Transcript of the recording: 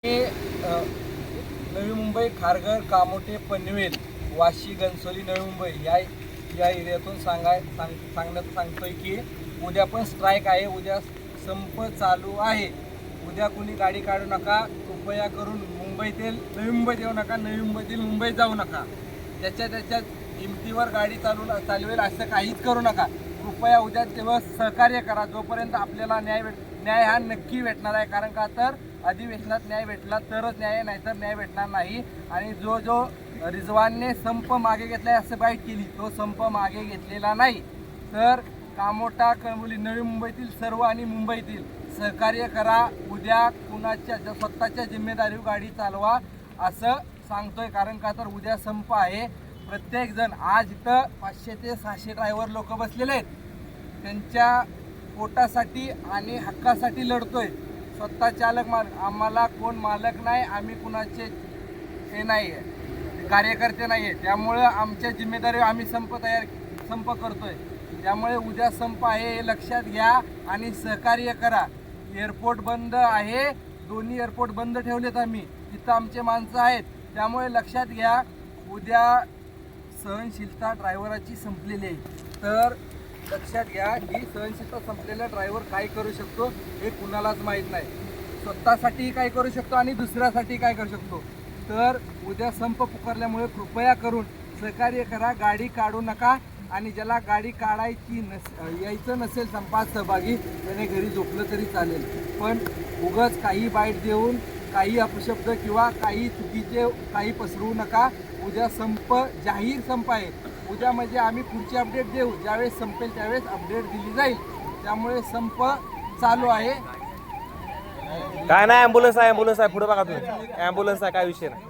नवी मुंबई, खारघर, कामोठे, पनवेल, वाशी, घनसोली, नवी मुंबई या एरियातून सांगतोय की उद्या पण स्ट्राईक आहे, उद्या संप चालू आहे. उद्या कुणी गाडी काढू नका, कृपया करून मुंबईतील नवी मुंबईत येऊ नका, नवी मुंबईतील मुंबईत जाऊ नका. त्याच्या हिमतीवर गाडी चालवेल असं काहीच करू नका. कृपया उद्या दिवस सहकार्य करा. जोपर्यंत आपल्याला न्याय हा नक्की भेटणार आहे. कारण का तर अधिवेशनात न्याय भेटला तरच न्याय, नाहीतर न्याय भेटणार नाही. आणि जो रिजवानने संप मागे घेतलाय, असं बाईट केली, तो संप मागे घेतलेला नाही. तर कामोठा, कळमुली, नवी मुंबईतील सर्व आणि मुंबईतील सहकार्य करा. उद्या कुणाच्या स्वतःच्या जिम्मेदारीवर गाडी चालवा असं सांगतोय. कारण का तर उद्या संप आहे. प्रत्येकजण आज इथं 500 ते 600 ड्रायव्हर लोक बसलेले आहेत. त्यांच्या पोटासाठी आणि हक्कासाठी लढतोय. स्वतः चालक आम्हाला कोण मालक नाही, आम्ही कुणाचे हे नाही आहे, कार्यकर्ते नाही आहे. त्यामुळं आमच्या जिम्मेदारीवर आम्ही संप करतोय. त्यामुळे उद्या संप आहे हे लक्षात घ्या आणि सहकार्य करा. एअरपोर्ट बंद आहे, दोन्ही एअरपोर्ट बंद ठेवलेत आम्ही, तिथं आमचे माणसं आहेत. त्यामुळे लक्षात घ्या, उद्या सहनशीलता ड्रायव्हराची संपलेली आहे. तर लक्षात घ्या, ही सहनशीलता संपलेला ड्रायव्हर काय करू शकतो हे कुणालाच माहीत नाही. स्वतःसाठी काय करू शकतो आणि दुसऱ्यासाठी काय करू शकतो. तर उद्या संप पुकारल्यामुळे कृपया करून सहकार्य करा, गाडी काढू नका. आणि ज्याला गाडी काढायची यायचं नसेल संपात सहभागी, त्याने घरी झोपलं तरी चालेल. पण उगाच काही बाईट देऊन, काही अपशब्द किंवा काही चुकीचे काही पसरवू नका. उद्या संप, जाहीर संप आहे. उद्या म्हणजे आम्ही पुढची अपडेट देऊ, ज्यावेळेस संपेल त्यावेळेस अपडेट दिली जाईल. त्यामुळे संप चालू आहे. काय नाही, ॲम्ब्युलन्स आहे पुढे बघा तुम्ही, ॲम्ब्युलन्स आहे, काय विषय नाही.